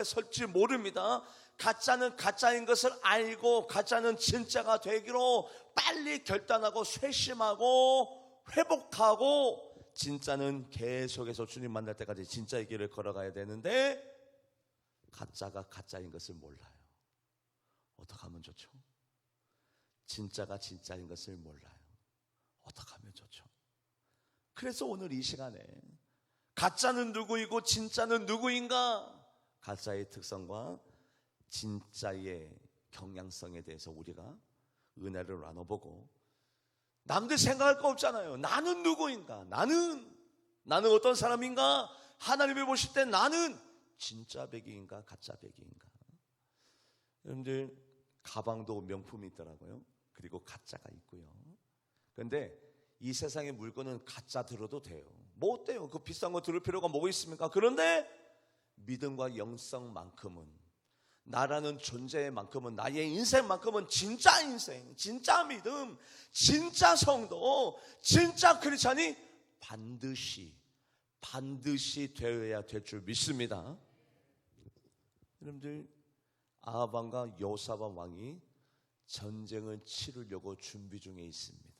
설지 모릅니다. 가짜는 가짜인 것을 알고 가짜는 진짜가 되기로 빨리 결단하고 쇄심하고 회복하고, 진짜는 계속해서 주님 만날 때까지 진짜의 길을 걸어가야 되는데 가짜가 가짜인 것을 몰라요. 어떻게 하면 좋죠? 진짜가 진짜인 것을 몰라요. 어떻게 하면 좋죠? 그래서 오늘 이 시간에 가짜는 누구이고 진짜는 누구인가, 가짜의 특성과 진짜의 경향성에 대해서 우리가 은혜를 나눠보고, 남들 생각할 거 없잖아요. 나는 누구인가? 나는 어떤 사람인가? 하나님이 보실 때 나는 진짜 백이인가 가짜 백이인가? 여러분들, 가방도 명품이 있더라고요. 그리고 가짜가 있고요. 그런데 이 세상의 물건은 가짜 들어도 돼요. 뭐 어때요? 그 비싼 거 들을 필요가 뭐가 있습니까? 그런데 믿음과 영성만큼은, 나라는 존재만큼은, 나의 인생만큼은 진짜 인생, 진짜 믿음, 진짜 성도, 진짜 크리스찬이 반드시 되어야 될 줄 믿습니다. 여러분들, 아합왕과 여호사밧 왕이 전쟁을 치르려고 준비 중에 있습니다.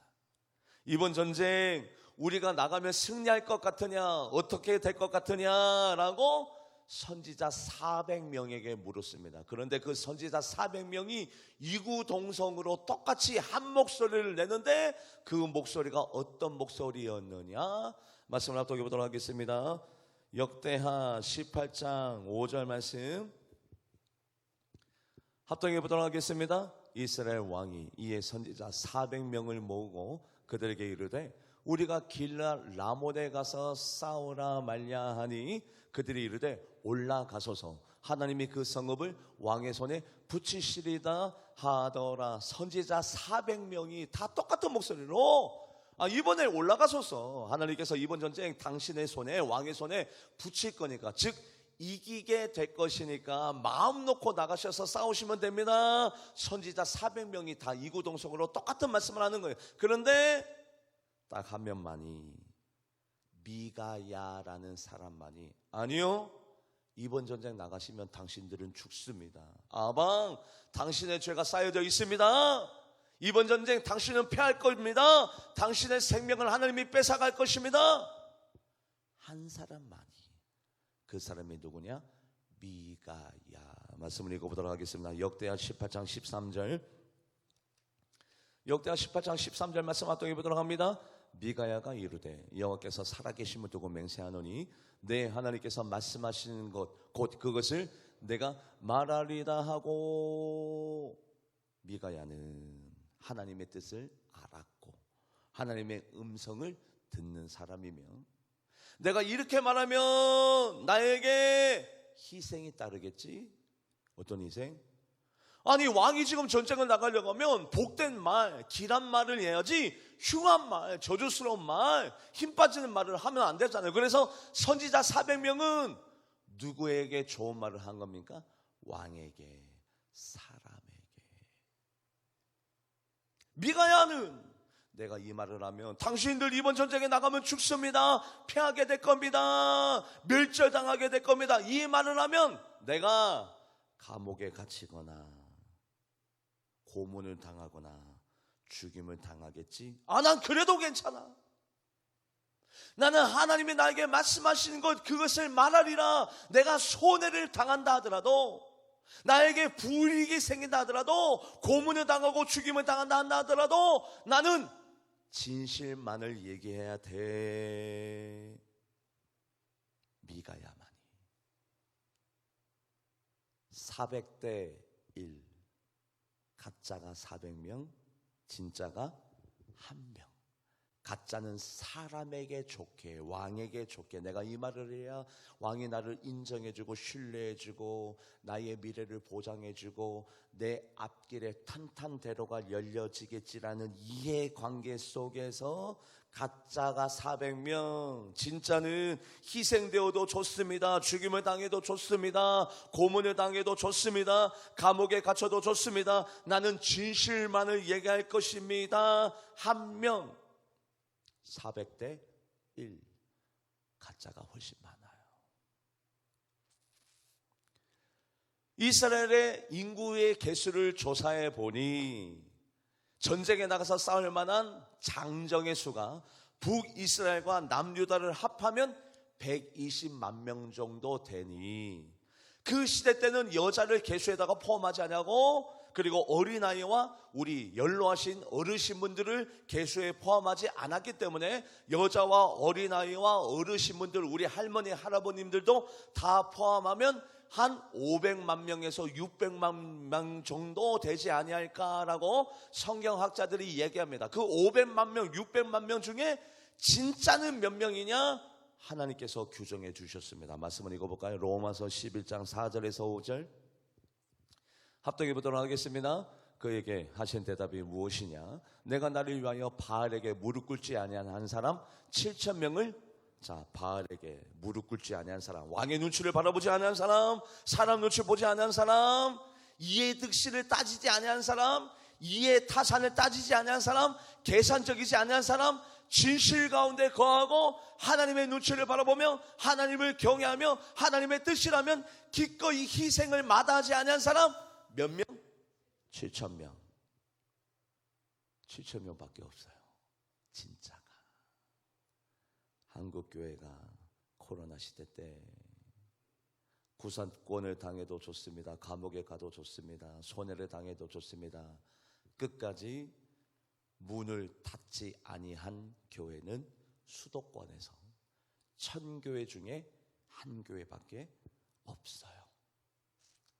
이번 전쟁 우리가 나가면 승리할 것 같으냐, 어떻게 될 것 같으냐라고 선지자 400명에게 물었습니다. 그런데 그 선지자 400명이 이구동성으로 똑같이 한 목소리를 내는데 그 목소리가 어떤 목소리였느냐, 말씀을 합독해 보도록 하겠습니다. 역대하 18장 5절 말씀 합독해 보도록 하겠습니다. 이스라엘 왕이 이에 선지자 400명을 모으고 그들에게 이르되 우리가 길앗 라못에 가서 싸우라 말냐 하니, 그들이 이르되 올라가소서, 하나님이 그 성읍을 왕의 손에 붙이시리다 하더라. 선지자 400명이 다 똑같은 목소리로 이번에 올라가소서, 하나님께서 이번 전쟁 당신의 손에, 왕의 손에 붙일 거니까, 즉 이기게 될 것이니까 마음 놓고 나가셔서 싸우시면 됩니다. 선지자 400명이 다 이구동성으로 똑같은 말씀을 하는 거예요. 그런데 딱 한 명만이, 미가야라는 사람만이, 아니요, 이번 전쟁 나가시면 당신들은 죽습니다. 아방, 당신의 죄가 쌓여져 있습니다. 이번 전쟁 당신은 패할 겁니다. 당신의 생명을 하나님이 뺏어갈 것입니다. 한 사람만이, 그 사람이 누구냐? 미가야. 말씀을 읽어보도록 하겠습니다. 역대하 18장 13절, 역대하 18장 13절 말씀 합독해 보도록 합니다. 미가야가 이르되 여호와께서 살아계심을 두고 맹세하노니 내 하나님께서 말씀하시는 것 곧 그것을 내가 말하리다 하고, 미가야는 하나님의 뜻을 알았고 하나님의 음성을 듣는 사람이며, 내가 이렇게 말하면 나에게 희생이 따르겠지. 어떤 희생? 아니, 왕이 지금 전쟁을 나가려고 하면 복된 말, 길한 말을 해야지 흉한 말, 저주스러운 말, 힘 빠지는 말을 하면 안 되잖아요. 그래서 선지자 400명은 누구에게 좋은 말을 한 겁니까? 왕에게, 사람에게. 미가야는 내가 이 말을 하면 당신들 이번 전쟁에 나가면 죽습니다, 패하게 될 겁니다, 멸절당하게 될 겁니다, 이 말을 하면 내가 감옥에 갇히거나 고문을 당하거나 죽임을 당하겠지. 난 그래도 괜찮아. 나는 하나님이 나에게 말씀하시는 것, 그것을 말하리라. 내가 손해를 당한다 하더라도, 나에게 불이익이 생긴다 하더라도, 고문을 당하고 죽임을 당한다 하더라도 나는 진실만을 얘기해야 돼. 미가야만이 400대 1, 가짜가 400명, 진짜가 1명. 가짜는 사람에게 좋게, 왕에게 좋게, 내가 이 말을 해야 왕이 나를 인정해주고 신뢰해주고 나의 미래를 보장해주고 내 앞길에 탄탄대로가 열려지겠지라는 이해관계 속에서 가짜가 400명, 진짜는 희생되어도 좋습니다, 죽임을 당해도 좋습니다, 고문을 당해도 좋습니다, 감옥에 갇혀도 좋습니다, 나는 진실만을 얘기할 것입니다. 1명. 400대 1, 가짜가 훨씬 많아요. 이스라엘의 인구의 개수를 조사해 보니 전쟁에 나가서 싸울 만한 장정의 수가 북이스라엘과 남유다를 합하면 120만 명 정도 되니 그 시대 때는 여자를 개수에다가 포함하지 않냐고, 그리고 어린아이와 우리 연로하신 어르신분들을 개수에 포함하지 않았기 때문에 여자와 어린아이와 어르신분들, 우리 할머니 할아버님들도 다 포함하면 한 500만 명에서 600만 명 정도 되지 아니할까라고 성경학자들이 얘기합니다. 그 500만 명, 600만 명 중에 진짜는 몇 명이냐? 하나님께서 규정해 주셨습니다. 말씀을 읽어볼까요? 로마서 11장 4절에서 5절 합독해 보도록 하겠습니다. 그에게 하신 대답이 무엇이냐? 내가 나를 위하여 바알에게 무릎 꿇지 아니한 한 사람 7천 명을, 자, 바알에게 무릎 꿇지 아니한 사람, 왕의 눈치를 바라보지 아니한 사람, 사람 눈치 보지 아니한 사람, 이해 득실을 따지지 아니한 사람, 이해 타산을 따지지 아니한 사람, 계산적이지 아니한 사람, 진실 가운데 거하고 하나님의 눈치를 바라보며 하나님을 경외하며 하나님의 뜻이라면 기꺼이 희생을 마다하지 아니한 사람 몇 명? 7천 명. 7천 명밖에 없어요. 진짜가. 한국교회가 코로나 시대 때 구상권을 당해도 좋습니다. 감옥에 가도 좋습니다. 손해를 당해도 좋습니다. 끝까지 문을 닫지 아니한 교회는 수도권에서 1000교회 중에 한 교회밖에 없어요.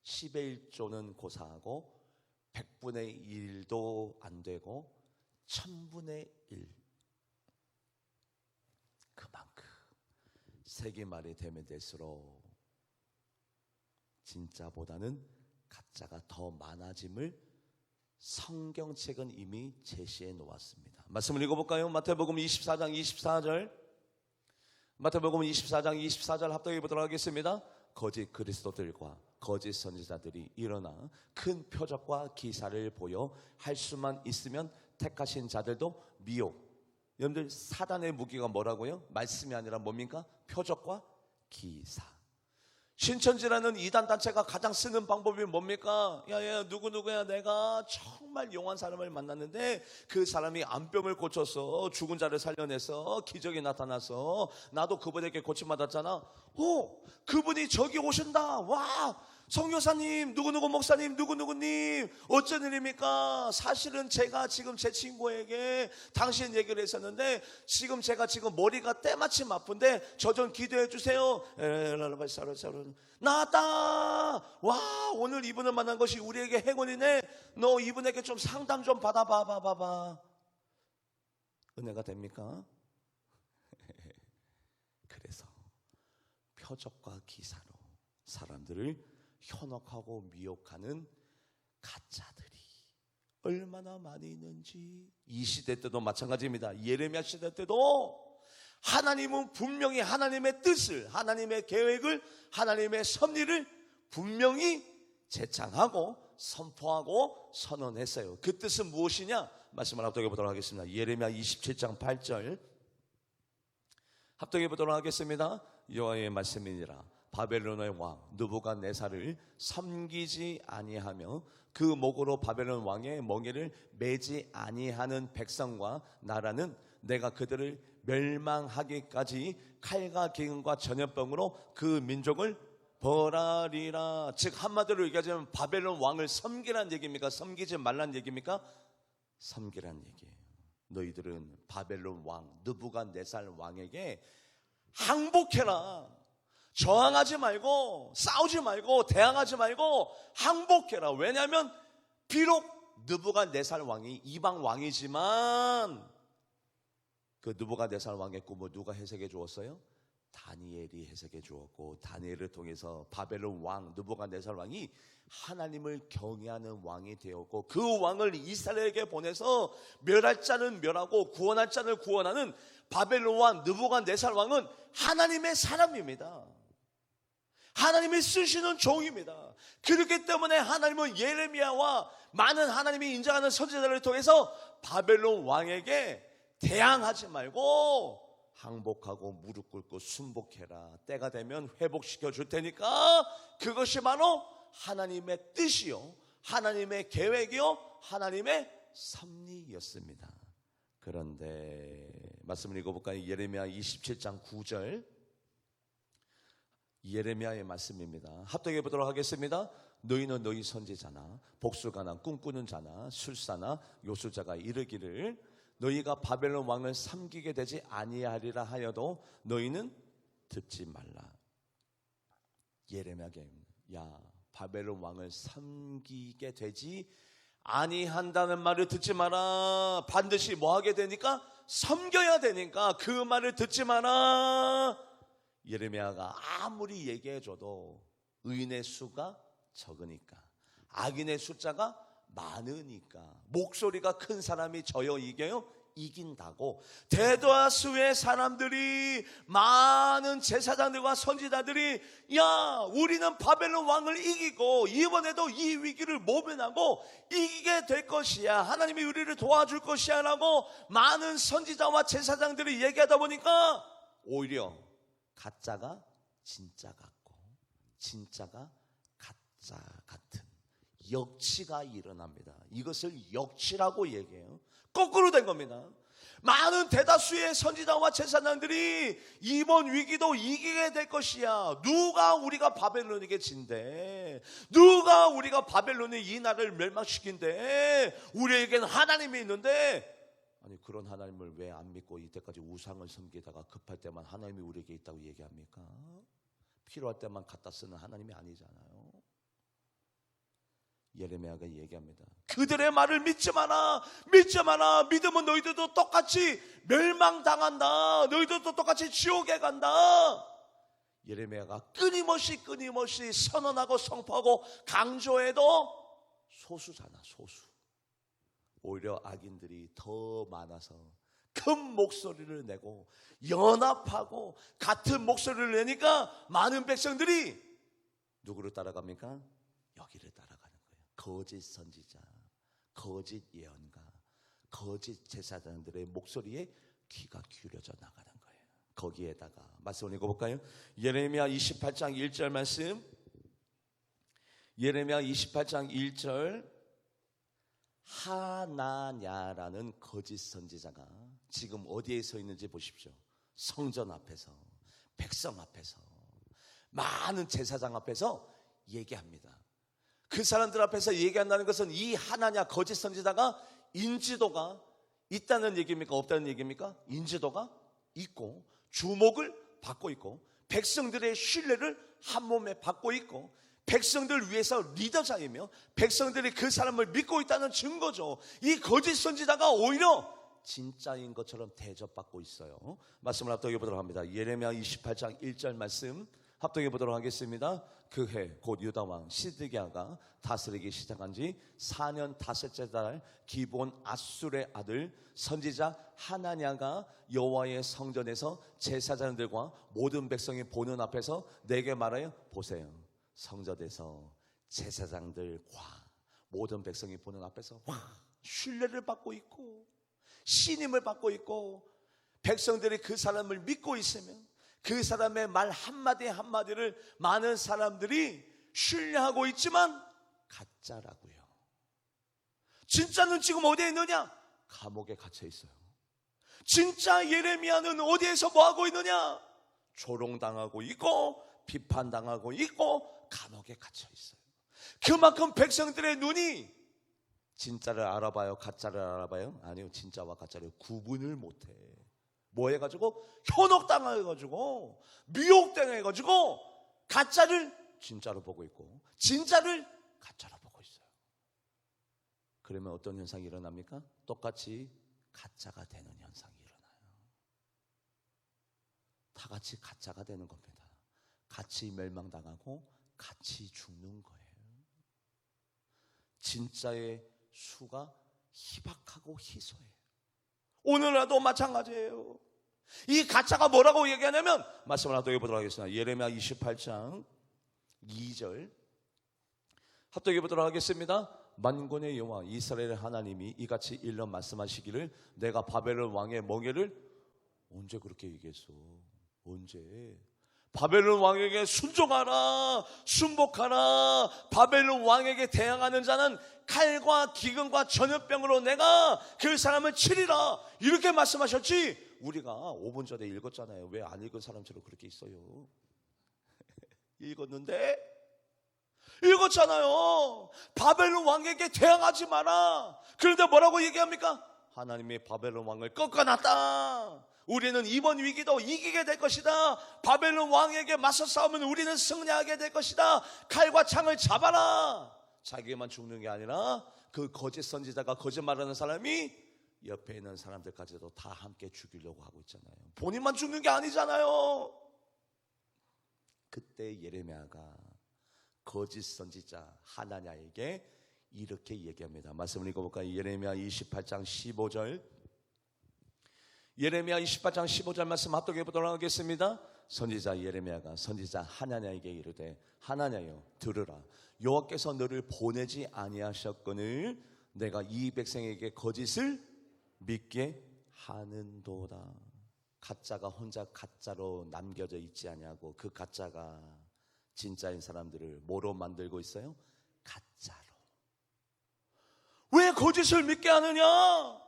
10의 1조는 고사하고 100분의 1도 안 되고 1000분의 1, 그만큼 세기말이 되면 될수록 진짜보다는 가짜가 더 많아짐을 성경책은 이미 제시해 놓았습니다. 말씀을 읽어볼까요? 마태복음 24장 24절, 마태복음 24장 24절 합독해 보도록 하겠습니다. 거짓 그리스도들과 거짓 선지자들이 일어나 큰 표적과 기사를 보여 할 수만 있으면 택하신 자들도 미혹. 여러분들, 사단의 무기가 뭐라고요? 말씀이 아니라 뭡니까? 표적과 기사. 신천지라는 이단 단체가 가장 쓰는 방법이 뭡니까? 야야, 누구누구야, 내가 정말 용한 사람을 만났는데 그 사람이 암병을 고쳐서 죽은 자를 살려내서 기적이 나타나서 나도 그분에게 고침받았잖아. 그분이 저기 오신다. 와, 성교사님, 누구누구 목사님, 누구누구님, 어쩐 일입니까? 사실은 제가 지금 제 친구에게 당신 얘기를 했었는데 지금 제가 지금 머리가 때마침 아픈데 저 좀 기도해 주세요. 나왔다. 와, 오늘 이분을 만난 것이 우리에게 행운이네. 너 이분에게 좀 상담 좀 받아봐. 은혜가 됩니까? 그래서 표적과 기사로 사람들을 현혹하고 미혹하는 가짜들이 얼마나 많이 있는지. 이 시대 때도 마찬가지입니다. 예레미야 시대 때도 하나님은 분명히 하나님의 뜻을, 하나님의 계획을, 하나님의 섭리를 분명히 제창하고 선포하고 선언했어요. 그 뜻은 무엇이냐? 말씀을 합독해 보도록 하겠습니다. 예레미야 27장 8절 합독해 보도록 하겠습니다. 여호와의 말씀이니라. 바벨론의 왕 느부갓네살을 섬기지 아니하며 그 목으로 바벨론 왕의 멍에를 매지 아니하는 백성과 나라는 내가 그들을 멸망하기까지 칼과 기근과 전염병으로 그 민족을 벌하리라. 즉 한마디로 얘기하자면 바벨론 왕을 섬기란 얘기입니까? 섬기지 말란 얘기입니까? 섬기란 얘기예요. 너희들은 바벨론 왕 느부갓네살 왕에게 항복해라. 저항하지 말고 싸우지 말고 대항하지 말고 항복해라. 왜냐하면 비록 느부갓네살 왕이 이방 왕이지만 그 느부갓네살 왕의 꿈을 누가 해석해 주었어요? 다니엘이 해석해 주었고, 다니엘을 통해서 바벨론 왕 느부갓네살 왕이 하나님을 경외하는 왕이 되었고, 그 왕을 이스라엘에게 보내서 멸할 자는 멸하고 구원할 자를 구원하는 바벨론 왕 느부갓네살 왕은 하나님의 사람입니다. 하나님이 쓰시는 종입니다. 그렇기 때문에 하나님은 예레미야와 많은 하나님이 인정하는 선지자들을 통해서 바벨론 왕에게 대항하지 말고 항복하고 무릎 꿇고 순복해라. 때가 되면 회복시켜 줄 테니까. 그것이 바로 하나님의 뜻이요, 하나님의 계획이요, 하나님의 섭리였습니다. 그런데 말씀을 읽어볼까요? 예레미야 27장 9절, 예레미야의 말씀입니다. 합독해 보도록 하겠습니다. 너희는 너희 선지자나 복수가나 꿈꾸는 자나 술사나 요술자가 이르기를 너희가 바벨론 왕을 섬기게 되지 아니하리라 하여도 너희는 듣지 말라. 예레미야가 야, 바벨론 왕을 섬기게 되지 아니한다는 말을 듣지 마라. 반드시 뭐 하게 되니까? 섬겨야 되니까 그 말을 듣지 마라. 예레미야가 아무리 얘기해줘도 의인의 수가 적으니까, 악인의 숫자가 많으니까, 목소리가 큰 사람이 져요 이겨요? 이긴다고. 대다수의 사람들이, 많은 제사장들과 선지자들이 야, 우리는 바벨론 왕을 이기고 이번에도 이 위기를 모면하고 이기게 될 것이야, 하나님이 우리를 도와줄 것이야 라고 많은 선지자와 제사장들이 얘기하다 보니까 오히려 가짜가 진짜 같고 진짜가 가짜 같은 역치가 일어납니다. 이것을 역치라고 얘기해요. 거꾸로 된 겁니다. 많은 대다수의 선지자와 제사장들이 이번 위기도 이기게 될 것이야. 누가 우리가 바벨론에게 진대? 누가 우리가 바벨론의 이 나라를 멸망시킨대? 우리에게는 하나님이 있는데, 아니 그런 하나님을 왜 안 믿고 이때까지 우상을 섬기다가 급할 때만 하나님이 우리에게 있다고 얘기합니까? 필요할 때만 갖다 쓰는 하나님이 아니잖아요. 예레미야가 얘기합니다. 그들의 말을 믿지 마라. 믿지 마라. 믿으면 너희들도 똑같이 멸망당한다. 너희들도 똑같이 지옥에 간다. 예레미야가 끊임없이 선언하고 선포하고 강조해도 소수잖아, 소수. 오히려 악인들이 더 많아서 큰 목소리를 내고 연합하고 같은 목소리를 내니까 많은 백성들이 누구를 따라갑니까? 여기를 따라가는 거예요. 거짓 선지자, 거짓 예언가, 거짓 제사장들의 목소리에 귀가 기울여져 나가는 거예요. 거기에다가 말씀을 읽어볼까요? 예레미야 28장 1절 말씀, 예레미야 28장 1절, 하나냐라는 거짓 선지자가 지금 어디에 서 있는지 보십시오. 성전 앞에서, 백성 앞에서, 많은 제사장 앞에서 얘기합니다. 그 사람들 앞에서 얘기한다는 것은 이 하나냐 거짓 선지자가 인지도가 있다는 얘기입니까? 없다는 얘기입니까? 인지도가 있고 주목을 받고 있고 백성들의 신뢰를 한 몸에 받고 있고 백성들 위해서 리더자이며 백성들이 그 사람을 믿고 있다는 증거죠. 이 거짓 선지자가 오히려 진짜인 것처럼 대접받고 있어요. 말씀을 합독해 보도록 합니다. 예레미야 28장 1절 말씀 합독해 보도록 하겠습니다. 그 해 곧 유다 왕 시드기야가 다스리기 시작한 지 4년 다섯째 달 기본 아술의 아들 선지자 하나냐가 여호와의 성전에서 제사장들과 모든 백성이 보는 앞에서 내게 말하여 보세요. 성전에서 제사장들과 모든 백성이 보는 앞에서 신뢰를 받고 있고 신임을 받고 있고 백성들이 그 사람을 믿고 있으면 그 사람의 말 한마디 한마디를 많은 사람들이 신뢰하고 있지만 가짜라고요. 진짜는 지금 어디에 있느냐? 감옥에 갇혀 있어요. 진짜 예레미야는 어디에서 뭐하고 있느냐? 조롱당하고 있고 비판당하고 있고 감옥에 갇혀 있어요. 그만큼 백성들의 눈이 진짜를 알아봐요? 가짜를 알아봐요? 아니요, 진짜와 가짜를 구분을 못해. 뭐 해가지고? 현혹당해가지고 미혹당해가지고 가짜를 진짜로 보고 있고 진짜를 가짜로 보고 있어요. 그러면 어떤 현상이 일어납니까? 똑같이 가짜가 되는 현상이 일어나요. 다 같이 가짜가 되는 겁니다. 같이 멸망당하고 같이 죽는 거예요. 진짜의 수가 희박하고 희소해요. 오늘날도 마찬가지예요. 이 가짜가 뭐라고 얘기하냐면 말씀을 합독해 보도록 하겠습니다. 예레미야 28장 2절 합독해 보도록 하겠습니다. 만군의 여호와 이스라엘의 하나님이 이같이 일러 말씀하시기를 내가 바벨론 왕의 멍에를 언제 그렇게 얘기했어? 언제? 바벨론 왕에게 순종하라, 순복하라. 바벨론 왕에게 대항하는 자는 칼과 기근과 전염병으로 내가 그 사람을 치리라. 이렇게 말씀하셨지. 우리가 5분 전에 읽었잖아요. 왜 안 읽은 사람처럼 그렇게 있어요? 읽었잖아요. 바벨론 왕에게 대항하지 마라. 그런데 뭐라고 얘기합니까? 하나님이 바벨론 왕을 꺾어놨다. 우리는 이번 위기도 이기게 될 것이다. 바벨론 왕에게 맞서 싸우면 우리는 승리하게 될 것이다. 칼과 창을 잡아라. 자기만 죽는 게 아니라 그 거짓 선지자가 거짓말하는 사람이 옆에 있는 사람들까지도 다 함께 죽이려고 하고 있잖아요. 본인만 죽는 게 아니잖아요. 그때 예레미야가 거짓 선지자 하나냐에게 이렇게 얘기합니다. 말씀을 읽어볼까요? 예레미야 28장 15절. 예레미야 28장 15절 말씀 합독해 보도록 하겠습니다. 선지자 예레미야가 선지자 하나냐에게 이르되 하나냐여 들으라. 여호와께서 너를 보내지 아니하셨거늘 내가 이 백성에게 거짓을 믿게 하는도다. 가짜가 혼자 가짜로 남겨져 있지 아니하고 그 가짜가 진짜인 사람들을 뭐로 만들고 있어요? 가짜로. 왜 거짓을 믿게 하느냐?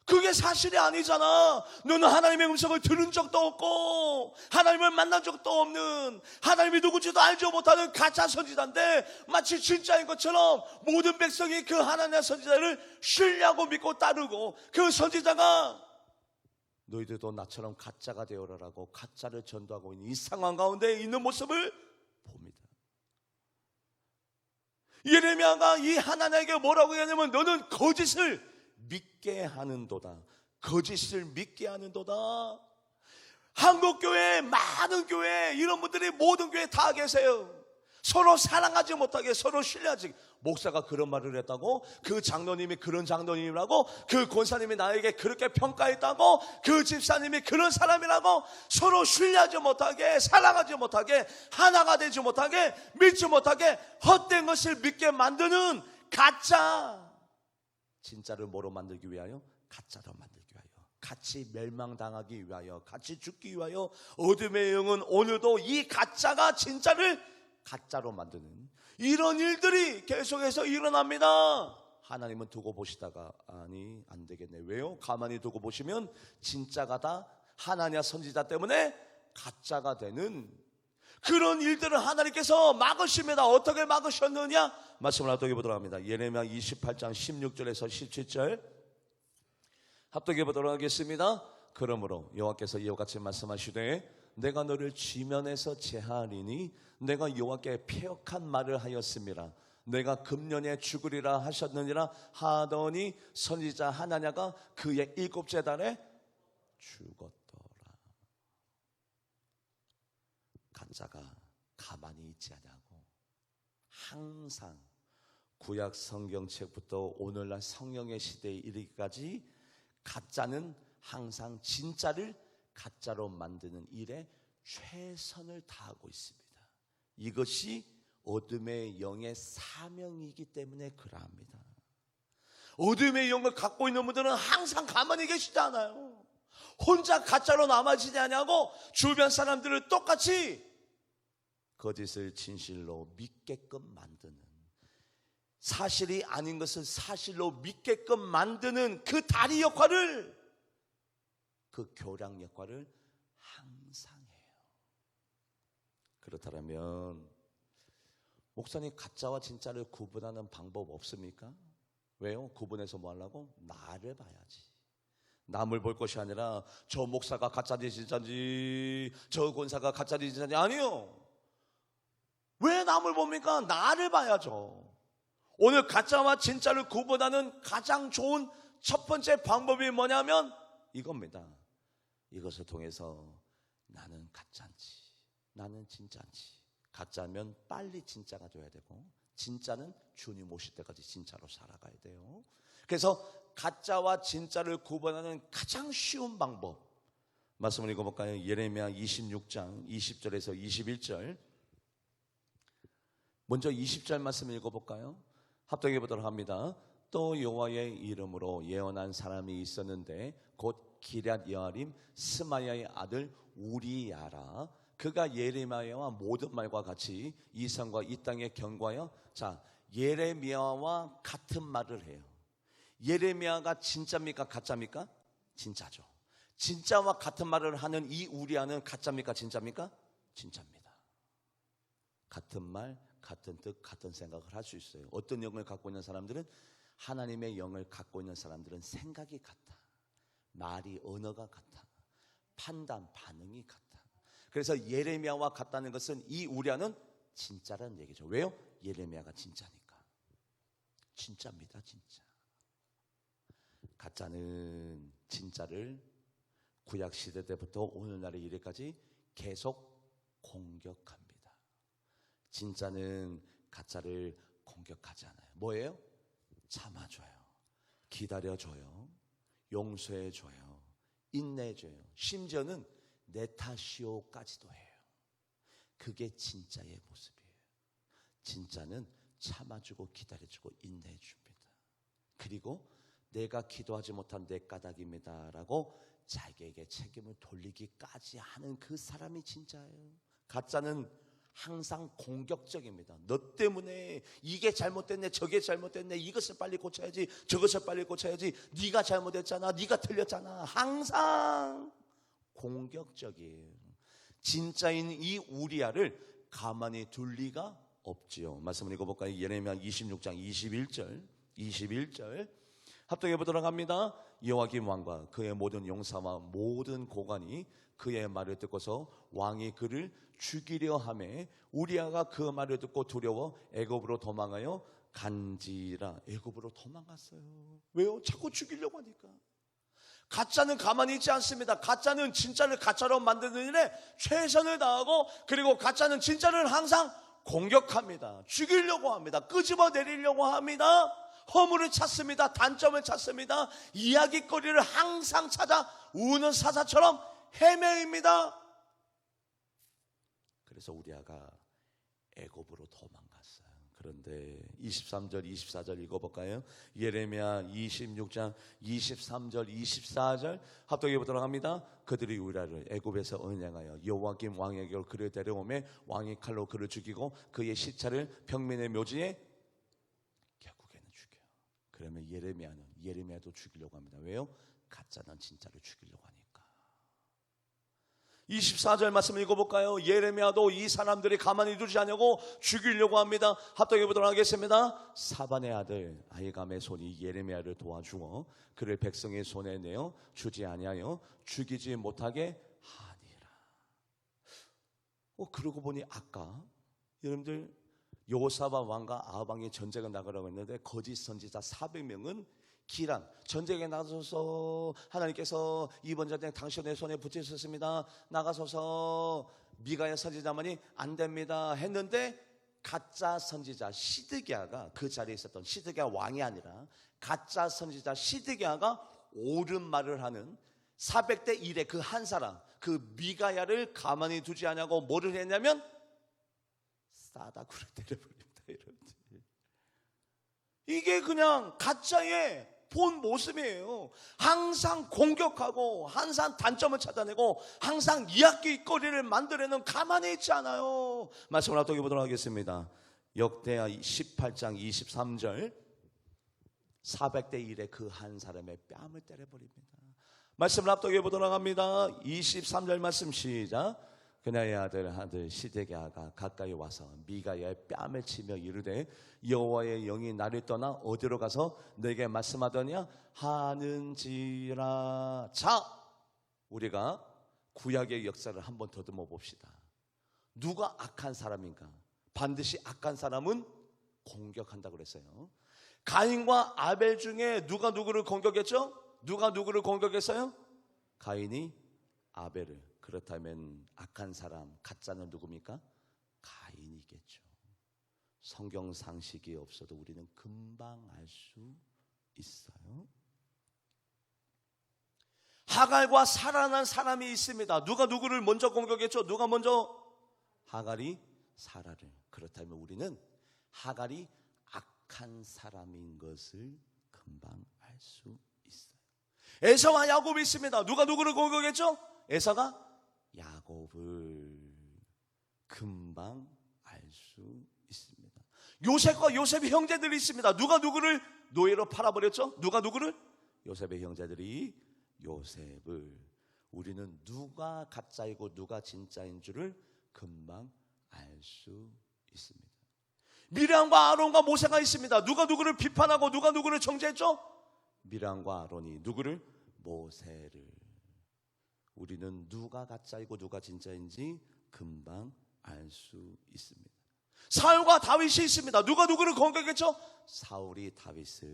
그게 사실이 아니잖아. 너는 하나님의 음성을 들은 적도 없고 하나님을 만난 적도 없는, 하나님이 누구지도 알지 못하는 가짜 선지자인데 마치 진짜인 것처럼 모든 백성이 그 하나님의 선지자를 신뢰하고 믿고 따르고, 그 선지자가 너희들도 나처럼 가짜가 되어라라고 가짜를 전도하고 있는 이 상황 가운데 있는 모습을 봅니다. 예레미야가 이 하나님에게 뭐라고 하냐면 너는 거짓을 믿게 하는도다. 거짓을 믿게 하는도다. 한국교회, 많은 교회, 이런 분들이 모든 교회에 다 계세요. 서로 사랑하지 못하게, 서로 신뢰하지. 목사가 그런 말을 했다고, 그 장로님이 그런 장로님이라고, 그 권사님이 나에게 그렇게 평가했다고, 그 집사님이 그런 사람이라고, 서로 신뢰하지 못하게, 사랑하지 못하게, 하나가 되지 못하게, 믿지 못하게, 헛된 것을 믿게 만드는 가짜. 진짜를 뭐로 만들기 위하여? 가짜로 만들기 위하여, 같이 멸망당하기 위하여, 같이 죽기 위하여 어둠의 영은 오늘도 이 가짜가 진짜를 가짜로 만드는 이런 일들이 계속해서 일어납니다. 하나님은 두고 보시다가 아니 안 되겠네. 왜요? 가만히 두고 보시면 진짜가 다 하나냐 선지자 때문에 가짜가 되는 그런 일들을 하나님께서 막으십니다. 어떻게 막으셨느냐? 말씀을 합독해 보도록 합니다. 예레미야 28장 16절에서 17절 합독해 보도록 하겠습니다. 그러므로 여호와께서 이와 같이 말씀하시되 내가 너를 지면에서 제하리니 내가 여호와께 패역한 말을 하였음이라. 내가 금년에 죽으리라 하셨느니라 하더니 선지자 하나냐가 그의 7째 달에 죽었더라. 가짜가 가만히 있지 않냐고. 항상 구약 성경책부터 오늘날 성령의 시대에 이르기까지 가짜는 항상 진짜를 가짜로 만드는 일에 최선을 다하고 있습니다. 이것이 어둠의 영의 사명이기 때문에 그러합니다. 어둠의 영을 갖고 있는 분들은 항상 가만히 계시지 않아요. 혼자 가짜로 남아지지 않냐고 주변 사람들을 똑같이 거짓을 진실로 믿게끔 만드는, 사실이 아닌 것을 사실로 믿게끔 만드는 그 다리 역할을, 그 교량 역할을 항상 해요. 그렇다면 목사님 가짜와 진짜를 구분하는 방법 없습니까? 왜요? 구분해서 뭐 하려고? 나를 봐야지. 남을 볼 것이 아니라 저 목사가 가짜인지 진짜인지, 저 권사가 가짜인지 진짜인지. 아니요. 왜 남을 봅니까? 나를 봐야죠. 오늘 가짜와 진짜를 구분하는 가장 좋은 첫 번째 방법이 뭐냐면 이겁니다. 이것을 통해서 나는 가짜인지 나는 진짜인지, 가짜면 빨리 진짜가 돼야 되고 진짜는 주님 오실 때까지 진짜로 살아가야 돼요. 그래서 가짜와 진짜를 구분하는 가장 쉬운 방법 말씀을 읽어볼까요? 예레미야 26장 20절에서 21절. 먼저 20절 말씀을 읽어볼까요? 합독해 보도록 합니다. 또 여호와의 이름으로 예언한 사람이 있었는데 곧 기럇 여아림 스마야의 아들 우리야라. 그가 예레미야와 모든 말과 같이 이 성과 이 땅에 경고하여, 자, 예레미야와 같은 말을 해요. 예레미야가 진짜입니까 가짜입니까? 진짜죠. 진짜와 같은 말을 하는 이 우리아는 가짜입니까 진짜입니까? 진짜입니다. 같은 말, 같은 뜻, 같은 생각을 할 수 있어요. 어떤 영을 갖고 있는 사람들은, 하나님의 영을 갖고 있는 사람들은 생각이 같아, 말이, 언어가 같아, 판단, 반응이 같아. 그래서 예레미야와 같다는 것은 이 우리아는 진짜라는 얘기죠. 왜요? 예레미야가 진짜니까. 진짜입니다, 진짜. 가짜는 진짜를 구약 시대 때부터 오늘날의 이래까지 계속 공격합니다. 진짜는 가짜를 공격하지 않아요. 뭐예요? 참아줘요, 기다려줘요, 용서해줘요, 인내해줘요. 심지어는 내 탓이오까지도 해요. 그게 진짜의 모습이에요. 진짜는 참아주고 기다려주고 인내해줍니다. 그리고 내가 기도하지 못한 내 까닭입니다 라고 자기에게 책임을 돌리기까지 하는 그 사람이 진짜예요. 가짜는 항상 공격적입니다. 너 때문에 이게 잘못됐네, 저게 잘못됐네, 이것을 빨리 고쳐야지, 저것을 빨리 고쳐야지, 네가 잘못했잖아, 네가 틀렸잖아. 항상 공격적이에요. 진짜인 이 우리아를 가만히 둘 리가 없지요. 말씀을 읽어볼까요? 예레미야 26장 21절 합독해 보도록 합니다. 여호와김 왕과 그의 모든 용사와 모든 고관이 그의 말을 듣고서 왕이 그를 죽이려 하매 우리아가 그 말을 듣고 두려워 애굽으로 도망하여 간지라. 애굽으로 도망갔어요. 왜요? 자꾸 죽이려고 하니까. 가짜는 가만히 있지 않습니다. 가짜는 진짜를 가짜로 만드는 일에 최선을 다하고, 그리고 가짜는 진짜를 항상 공격합니다. 죽이려고 합니다. 끄집어내리려고 합니다. 허물을 찾습니다. 단점을 찾습니다. 이야기거리를 항상 찾아 우는 사자처럼 헤매입니다. 그래서 우리아가 애굽으로 도망갔어요. 그런데 23절 24절 읽어볼까요? 예레미야 26장 23절 24절 합독해 보도록 합니다. 그들이 우리아를 애굽에서 은행하여 여호와김 왕에게로 그를 데려오매 왕이 칼로 그를 죽이고 그의 시체를 평민의 묘지에 결국에는 죽여요. 그러면 예레미야도 죽이려고 합니다. 왜요? 가짜는 진짜를 죽이려고 하니까. 24절 말씀 읽어볼까요? 예레미야도 이 사람들이 가만히 두지 않으려고 죽이려고 합니다. 합독해 보도록 하겠습니다. 사반의 아들 아히감의 손이 예레미야를 도와주어 그를 백성의 손에 내어 주지 아니하여 죽이지 못하게 하니라. 그러고 보니 아까 여러분들 여호사밧 왕과 아합 왕이 전쟁을 나가라고 했는데 거짓 선지자 400명은 기란 전쟁에 나가소서, 하나님께서 이번 전쟁 당신의 손에 붙이셨습니다, 나가소서, 미가야 선지자만이 안 됩니다 했는데 가짜 선지자 시드기야가, 그 자리에 있었던 시드기야 왕이 아니라 가짜 선지자 시드기야가 옳은 말을 하는 400대 1의 그 한 사람, 그 미가야를 가만히 두지 않냐고 뭐를 했냐면 싸다구를 때려버립니다. 여러분들, 이게 그냥 가짜의 본 모습이에요. 항상 공격하고 항상 단점을 찾아내고 항상 이야기거리를 만들어내는, 가만히 있지 않아요. 말씀을 합독해 보도록 하겠습니다. 역대하 18장 23절 400대 1의 그 한 사람의 뺨을 때려버립니다. 말씀을 합독해 보도록 합니다. 23절 말씀 시작. 그나의 아들 시드기야가 가까이 와서 미가야의 뺨을 치며 이르되 여호와의 영이 나를 떠나 어디로 가서 내게 말씀하더냐 하는지라. 자, 우리가 구약의 역사를 한번 더듬어 봅시다. 누가 악한 사람인가? 반드시 악한 사람은 공격한다고 그랬어요. 가인과 아벨 중에 누가 누구를 공격했죠? 누가 누구를 공격했어요? 가인이 아벨을. 그렇다면 악한 사람, 가짜는 누굽니까? 가인이겠죠. 성경 상식이 없어도 우리는 금방 알 수 있어요. 하갈과 사라는 사람이 있습니다. 누가 누구를 먼저 공격했죠? 누가 먼저? 하갈이 사라를. 그렇다면 우리는 하갈이 악한 사람인 것을 금방 알 수 있어요. 에서와 야곱이 있습니다. 누가 누구를 공격했죠? 에서가 야곱을. 금방 알 수 있습니다. 요셉과 요셉의 형제들이 있습니다. 누가 누구를 노예로 팔아버렸죠? 누가 누구를? 요셉의 형제들이 요셉을. 우리는 누가 가짜이고 누가 진짜인 줄을 금방 알 수 있습니다. 미리암과 아론과 모세가 있습니다. 누가 누구를 비판하고 누가 누구를 정죄했죠? 미리암과 아론이. 누구를? 모세를. 우리는 누가 가짜이고 누가 진짜인지 금방 알 수 있습니다. 사울과 다윗이 있습니다. 누가 누구를 공격했죠? 사울이 다윗을.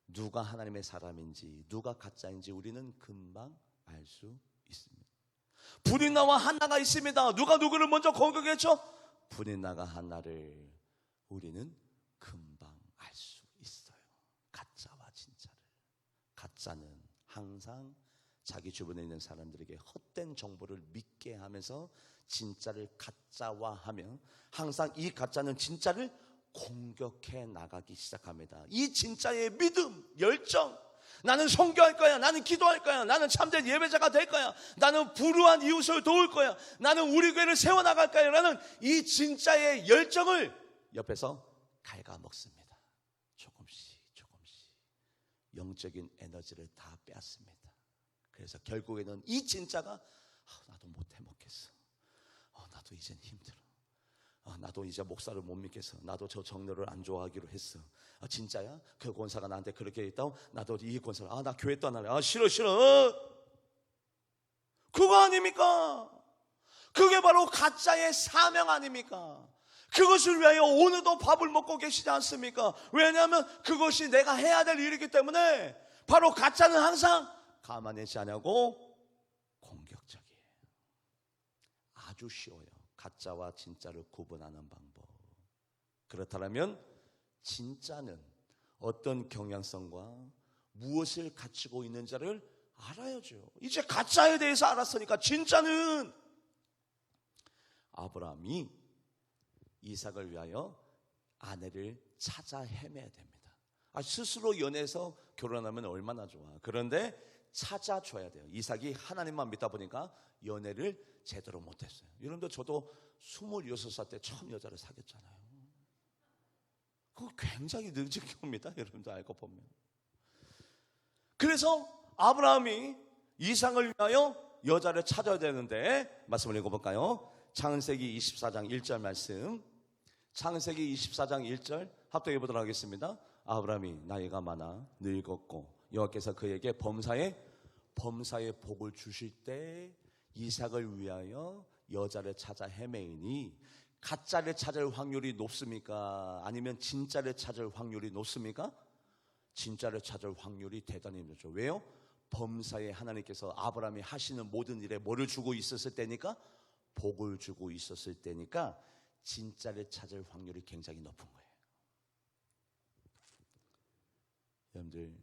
누가 하나님의 사람인지 누가 가짜인지 우리는 금방 알 수 있습니다. 브린나와 한나가 있습니다. 누가 누구를 먼저 공격했죠? 브린나가 한나를. 우리는 금방 알 수 있어요. 가짜와 진짜를. 가짜는 항상 자기 주변에 있는 사람들에게 헛된 정보를 믿게 하면서 진짜를 가짜화하며 항상 이 가짜는 진짜를 공격해 나가기 시작합니다. 이 진짜의 믿음, 열정, 나는 선교할 거야, 나는 기도할 거야, 나는 참된 예배자가 될 거야, 나는 불우한 이웃을 도울 거야, 나는 우리 교회를 세워나갈 거야 라는 이 진짜의 열정을 옆에서 갉아먹습니다. 조금씩 영적인 에너지를 다 빼앗습니다. 그래서 결국에는 이 진짜가 나도 못 해먹겠어, 나도 이젠 힘들어, 나도 이제 목사를 못 믿겠어, 나도 저 정로를 안 좋아하기로 했어, 진짜야? 그 권사가 나한테 그렇게 했다고? 나도 이 권사를, 나 교회 떠날래, 싫어 그거 아닙니까? 그게 바로 가짜의 사명 아닙니까? 그것을 위하여 오늘도 밥을 먹고 계시지 않습니까? 왜냐하면 그것이 내가 해야 될 일이기 때문에. 바로 가짜는 항상 가만히 있지 않냐고 공격적이에요. 아주 쉬워요. 가짜와 진짜를 구분하는 방법. 그렇다면 진짜는 어떤 경향성과 무엇을 갖추고 있는지를 알아야죠. 이제 가짜에 대해서 알았으니까 진짜는 아브라함이 이삭을 위하여 아내를 찾아 헤매야 됩니다. 스스로 연애해서 결혼하면 얼마나 좋아. 그런데 찾아줘야 돼요. 이삭이 하나님만 믿다 보니까 연애를 제대로 못했어요. 여러분들, 저도 26살 때 처음 여자를 사귀었잖아요. 그거 굉장히 늦은 경우입니다. 여러분들 알고 보면. 그래서 아브라함이 이삭을 위하여 여자를 찾아야 되는데, 말씀을 읽어볼까요? 창세기 24장 1절 말씀. 창세기 24장 1절 합독해 보도록 하겠습니다. 아브라함이 나이가 많아 늙었고 여호와께서 그에게 범사의 복을 주실 때 이삭을 위하여 여자를 찾아 헤매이니. 가짜를 찾을 확률이 높습니까? 아니면 진짜를 찾을 확률이 높습니까? 진짜를 찾을 확률이 대단히 높죠. 왜요? 범사에 하나님께서 아브라함이 하시는 모든 일에 뭐를 주고 있었을 때니까? 복을 주고 있었을 때니까 진짜를 찾을 확률이 굉장히 높은 거예요. 여러분들,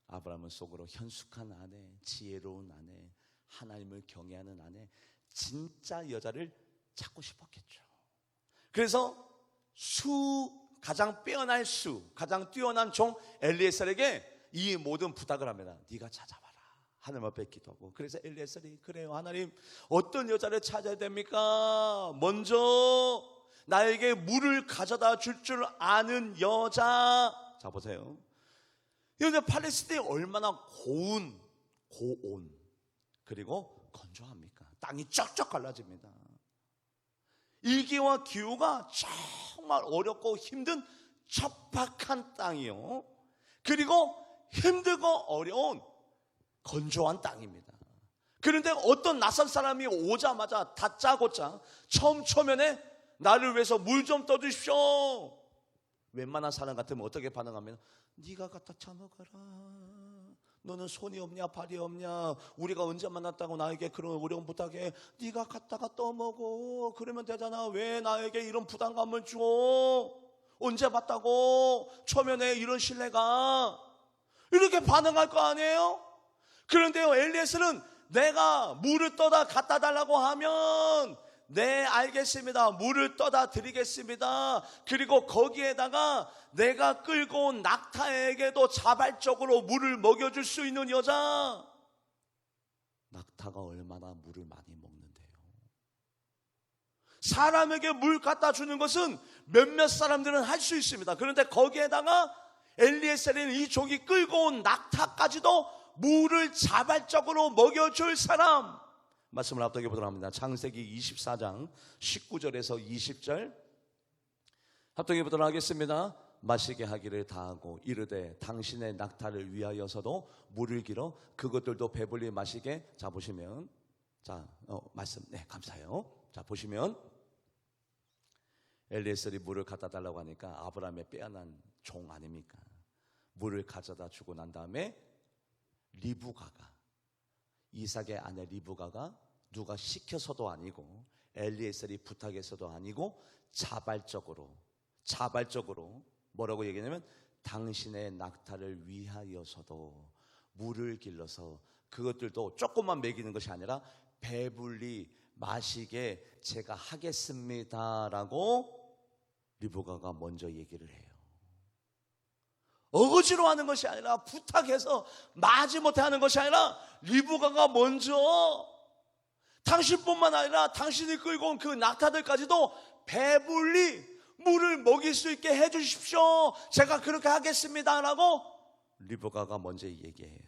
아브라함은 속으로 현숙한 아내, 지혜로운 아내, 하나님을 경외하는 아내, 진짜 여자를 찾고 싶었겠죠. 그래서 가장 빼어날 가장 뛰어난 종 엘리에셀에게 이 모든 부탁을 합니다. 네가 찾아봐라. 하나님 앞에 기도하고. 그래서 엘리에셀이, 그래요 하나님, 어떤 여자를 찾아야 됩니까? 먼저 나에게 물을 가져다 줄 아는 여자. 자, 보세요. 여러분, 팔레스틴이 얼마나 고온 그리고 건조합니까? 땅이 쩍쩍 갈라집니다. 일기와 기후가 정말 어렵고 힘든 척박한 땅이요, 그리고 힘들고 어려운 건조한 땅입니다. 그런데 어떤 낯선 사람이 오자마자 다짜고짜 처음 초면에 나를 위해서 물 좀 떠주십시오. 웬만한 사람 같으면 어떻게 반응하면, 네가 갖다 처먹어라. 너는 손이 없냐 발이 없냐, 우리가 언제 만났다고 나에게 그런 어려운 부탁해. 네가 갖다가 떠먹어. 그러면 되잖아. 왜 나에게 이런 부담감을 줘? 언제 봤다고? 초면에 이런 신뢰가. 이렇게 반응할 거 아니에요? 그런데요, 엘리에셀은 내가 물을 떠다 갖다 달라고 하면, 네 알겠습니다, 물을 떠다 드리겠습니다. 그리고 거기에다가 내가 끌고 온 낙타에게도 자발적으로 물을 먹여줄 수 있는 여자. 낙타가 얼마나 물을 많이 먹는데요. 사람에게 물 갖다 주는 것은 몇몇 사람들은 할 수 있습니다. 그런데 거기에다가 엘리에셀은 이 종이 끌고 온 낙타까지도 물을 자발적으로 먹여줄 사람, 말씀을 앞당겨 보도록 합니다. 창세기 24장 19절에서 20절 합당해 보도록 하겠습니다. 마시게 하기를 다하고 이르되 당신의 낙타를 위하여서도 물을 길어 그것들도 배불리 마시게. 자 보시면, 말씀, 감사해요. 자 보시면 엘리에셀이 물을 갖다 달라고 하니까 아브라함의 빼앗난 종 아닙니까? 물을 가져다 주고 난 다음에 리브가가, 이삭의 아내 리브가가 누가 시켜서도 아니고 엘리에셀이 부탁해서도 아니고 자발적으로 뭐라고 얘기하냐면 당신의 낙타를 위하여서도 물을 길러서 그것들도 조금만 먹이는 것이 아니라 배불리 마시게 제가 하겠습니다라고 리브가가 먼저 얘기를 해요. 어거지로 하는 것이 아니라, 부탁해서 마지못해 하는 것이 아니라 리브가가 먼저 당신뿐만 아니라 당신이 끌고 온 그 낙타들까지도 배불리 물을 먹일 수 있게 해주십시오. 제가 그렇게 하겠습니다라고 리브가가 먼저 얘기해요.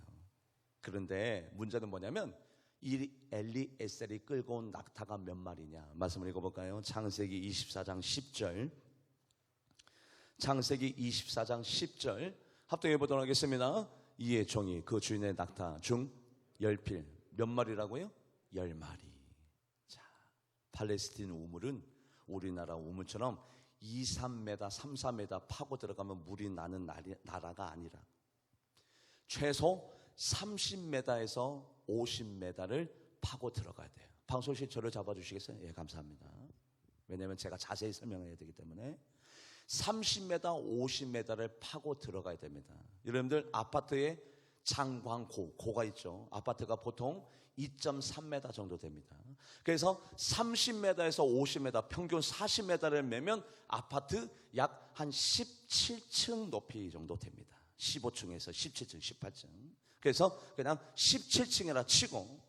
그런데 문제는 뭐냐면 이 엘리에셀이 끌고 온 낙타가 몇 마리냐, 말씀을 읽어볼까요? 창세기 24장 10절, 창세기 24장 10절 합독해 보도록 하겠습니다. 이에 종이 그 주인의 낙타 중 10필, 몇 마리라고요? 10마리. 자, 팔레스틴 우물은 우리나라 우물처럼 2, 3m, 3, 4m 파고 들어가면 물이 나는 나라가 아니라 최소 30m에서 50m를 파고 들어가야 돼요. 방송실 저를 잡아주시겠어요? 예, 감사합니다. 왜냐하면 제가 자세히 설명해야 되기 때문에 30m, 50m를 파고 들어가야 됩니다. 여러분들 아파트에 장광고, 고가 있죠. 아파트가 보통 2.3m 정도 됩니다. 그래서 30m에서 50m, 평균 40m를 매면 아파트 약 한 17층 높이 정도 됩니다. 15층에서 17층, 18층. 그래서 그냥 17층이라 치고,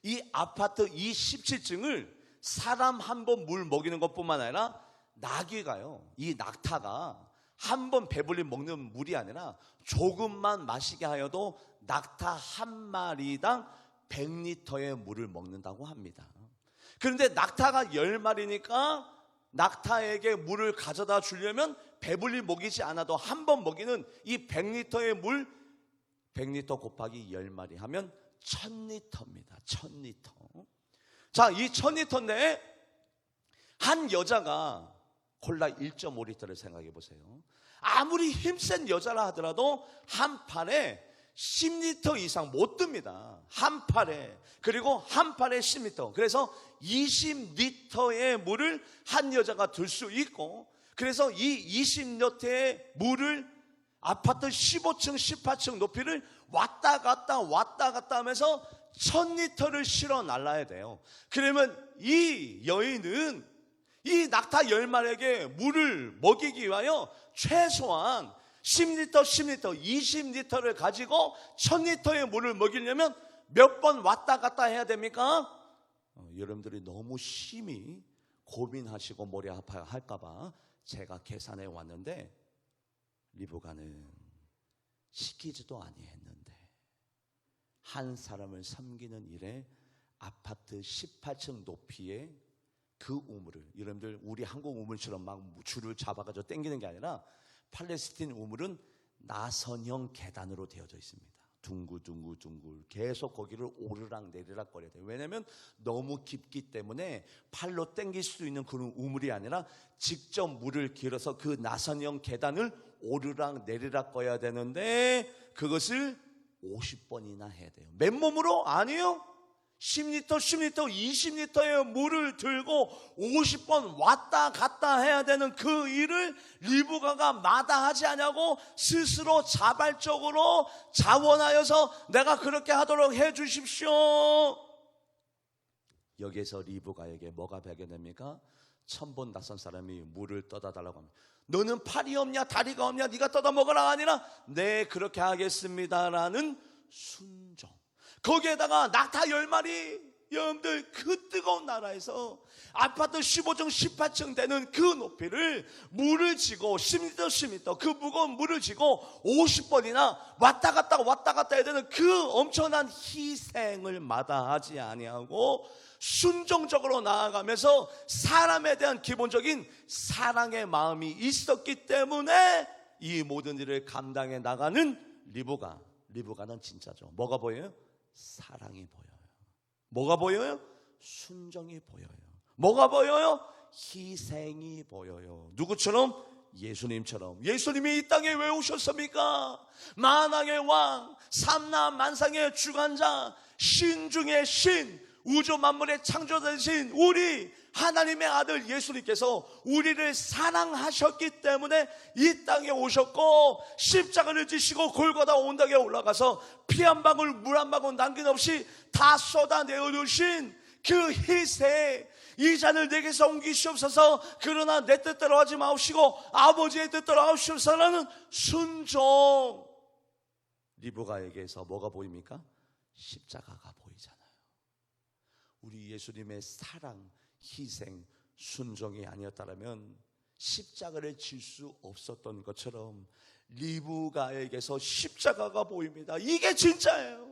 이 아파트 이 17층을 사람 한 번 물 먹이는 것뿐만 아니라 나귀가요, 이 낙타가 한 번 배불리 먹는 물이 아니라 조금만 마시게 하여도 낙타 한 마리당 100리터의 물을 먹는다고 합니다. 그런데 낙타가 10마리니까 낙타에게 물을 가져다 주려면 배불리 먹이지 않아도 한 번 먹이는 이 100리터의 물, 100리터 곱하기 10마리 하면 1000리터입니다. 1000리터. 자, 이 1000리터인데 한 여자가 콜라 1.5리터를 생각해 보세요. 아무리 힘센 여자라 하더라도 한 팔에 10리터 이상 못 듭니다. 한 팔에. 그리고 한 팔에 10리터. 그래서 20리터의 물을 한 여자가 들 수 있고, 그래서 이 20리터의 물을 아파트 15층, 18층 높이를 왔다 갔다 하면서 1000리터를 실어 날라야 돼요. 그러면 이 여인은 이 낙타 10마리에게 물을 먹이기 위하여 최소한 10리터, 20리터를 가지고 1000리터의 물을 먹이려면 몇 번 왔다 갔다 해야 됩니까? 여러분들이 너무 심히 고민하시고 머리 아파 할까봐 제가 계산해 왔는데, 리브가는 시키지도 아니했는데 한 사람을 섬기는 일에 아파트 18층 높이의 그 우물을, 여러분들 우리 한국 우물처럼 막 줄을 잡아가지고 당기는 게 아니라 팔레스틴 우물은 나선형 계단으로 되어져 있습니다. 둥글둥글 계속 거기를 오르락 내리락 거려야 돼요. 왜냐하면 너무 깊기 때문에 팔로 당길 수 있는 그런 우물이 아니라 직접 물을 길어서 그 나선형 계단을 오르락 내리락 거려야 되는데 그것을 50번이나 해야 돼요. 맨몸으로? 아니요. 10리터, 20리터의 물을 들고 50번 왔다 갔다 해야 되는 그 일을 리브가가 마다하지 않냐고 스스로 자발적으로 자원하여서 내가 그렇게 하도록 해 주십시오. 여기에서 리브가에게 뭐가 발견됩니까? 천번 낯선 사람이 물을 떠다 달라고 합니다. 너는 팔이 없냐, 다리가 없냐, 네가 떠다 먹으라 아니라 네, 그렇게 하겠습니다라는 순종. 거기에다가 낙타 10마리, 여러분들 그 뜨거운 나라에서 아파트 15층 18층 되는 그 높이를 물을 지고 10m 10m 그 무거운 물을 지고 50번이나 왔다 갔다 해야 되는 그 엄청난 희생을 마다하지 아니하고 순종적으로 나아가면서 사람에 대한 기본적인 사랑의 마음이 있었기 때문에 이 모든 일을 감당해 나가는 리브가는 진짜죠. 뭐가 보여요? 사랑이 보여요. 뭐가 보여요? 순종이 보여요. 뭐가 보여요? 희생이 보여요. 누구처럼? 예수님처럼. 예수님이 이 땅에 왜 오셨습니까? 만왕의 왕, 삼남 만상의 주관자, 신 중의 신, 우주 만물의 창조자신 우리 하나님의 아들 예수님께서 우리를 사랑하셨기 때문에 이 땅에 오셨고 십자가를 지시고 골고다 언덕에 올라가서 피 한 방울 물 한 방울 남김없이 다 쏟아내어 주신 그 희생, 이 잔을 내게서 옮기시옵소서. 그러나 내 뜻대로 하지 마옵시고 아버지의 뜻대로 하옵시옵소서라는 순종. 리브가에게서 뭐가 보입니까? 십자가가 보이잖아요. 우리 예수님의 사랑, 희생, 순종이 아니었다면 십자가를 질 수 없었던 것처럼 리브가에게서 십자가가 보입니다. 이게 진짜예요.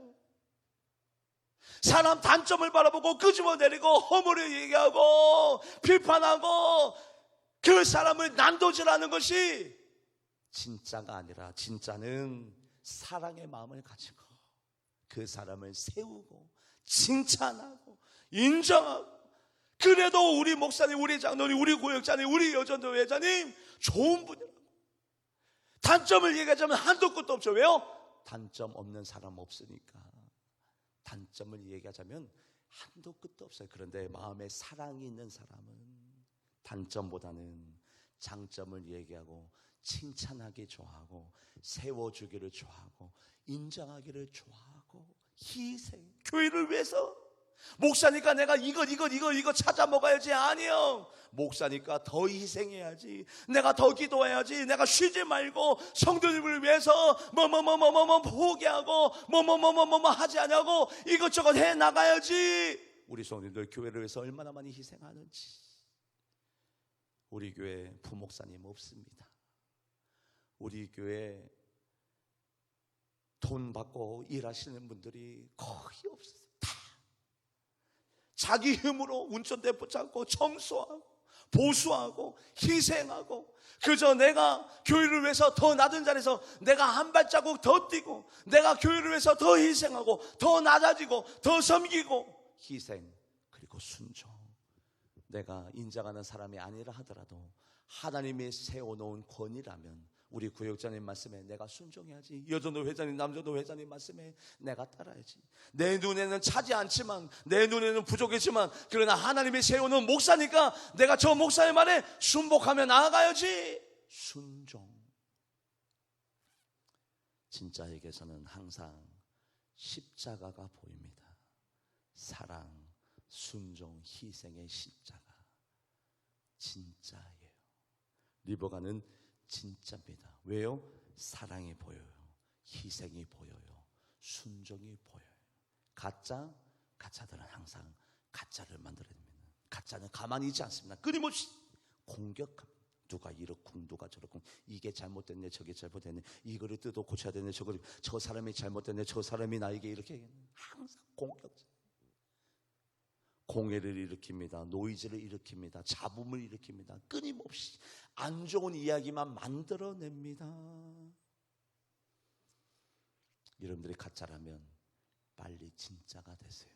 사람 단점을 바라보고 끄집어내리고 허물을 얘기하고 비판하고 그 사람을 난도질하는 것이 진짜가 아니라, 진짜는 사랑의 마음을 가지고 그 사람을 세우고 칭찬하고 인정하고, 그래도 우리 목사님, 우리 장로님, 우리 구역장님, 우리 여전도 회장님 좋은 분이라고. 단점을 얘기하자면 한도 끝도 없죠. 왜요? 단점 없는 사람 없으니까. 단점을 얘기하자면 한도 끝도 없어요. 그런데 마음에 사랑이 있는 사람은 단점보다는 장점을 얘기하고 칭찬하기 좋아하고 세워주기를 좋아하고 인정하기를 좋아하고 희생, 교회를 위해서. 목사니까 내가 이거 찾아 먹어야지. 아니요. 목사니까 더 희생해야지. 내가 더 기도해야지. 내가 쉬지 말고 성도님을 위해서 포기하고 하지 않냐고 이것저것 해 나가야지. 우리 성도님들 교회를 위해서 얼마나 많이 희생하는지. 우리 교회 부목사님 없습니다. 우리 교회 돈 받고 일하시는 분들이 거의 없어요. 자기 힘으로 운전대 붙잡고 청소하고 보수하고 희생하고, 그저 내가 교회를 위해서 더 낮은 자리에서 내가 한 발자국 더 뛰고 내가 교회를 위해서 더 희생하고 더 낮아지고 더 섬기고 희생, 그리고 순종. 내가 인정하는 사람이 아니라 하더라도 하나님이 세워놓은 권위라면 우리 구역장님 말씀에 내가 순종해야지. 여전도 회장님, 남전도 회장님 말씀에 내가 따라야지. 내 눈에는 차지 않지만, 내 눈에는 부족했지만, 그러나 하나님이 세우는 목사니까 내가 저 목사의 말에 순복하며 나아가야지. 순종. 진짜에게서는 항상 십자가가 보입니다. 사랑, 순종, 희생의 십자가 진짜예요. 리버가는 진짜입니다. 왜요? 사랑이 보여요. 희생이 보여요. 순종이 보여요. 가짜들은 항상 가짜를 만들어냅니다. 가짜는 가만히 있지 않습니다. 끊임없이 공격합니다. 누가 이렇군, 누가 저렇군, 이게 잘못됐네, 저게 잘못됐네, 이거를 뜯어 고쳐야 되네, 저 사람이 잘못됐네, 저 사람이 나에게 이렇게. 항상 공격자. 공해를 일으킵니다. 노이즈를 일으킵니다. 잡음을 일으킵니다. 끊임없이 안 좋은 이야기만 만들어냅니다. 여러분들이 가짜라면 빨리 진짜가 되세요.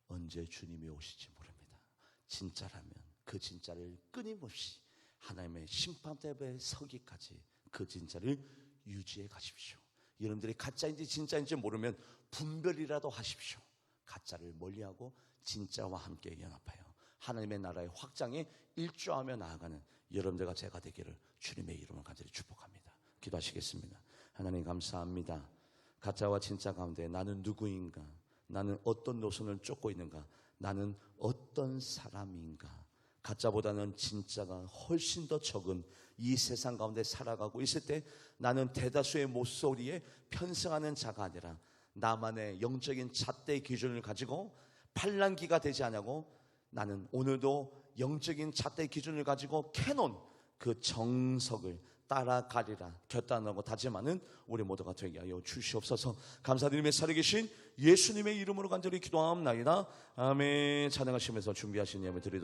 언제 주님이 오실지 모릅니다. 진짜라면 그 진짜를 끊임없이 하나님의 심판대에 서기까지 그 진짜를 유지해 가십시오. 여러분들이 가짜인지 진짜인지 모르면 분별이라도 하십시오. 가짜를 멀리하고 진짜와 함께 연합하여 하나님의 나라의 확장에 일조하며 나아가는 여러분들과 제가 되기를 주님의 이름으로 간절히 축복합니다. 기도하시겠습니다. 하나님 감사합니다. 가짜와 진짜 가운데 나는 누구인가? 나는 어떤 노선을 쫓고 있는가? 나는 어떤 사람인가? 가짜보다는 진짜가 훨씬 더 적은 이 세상 가운데 살아가고 있을 때 나는 대다수의 목소리에 편승하는 자가 아니라 나만의 영적인 잣대 기준을 가지고 팔랑귀가 되지 않냐고 나는 오늘도 영적인 잣대 기준을 가지고 캐논 그 정석을 따라가리라 결단하고 다짐하는 우리 모두가 되게 하여 주시옵소서. 감사드리며 살아계신 예수님의 이름으로 간절히 기도하옵나이다. 아멘. 찬양하시면서 준비하신 예배 드리도록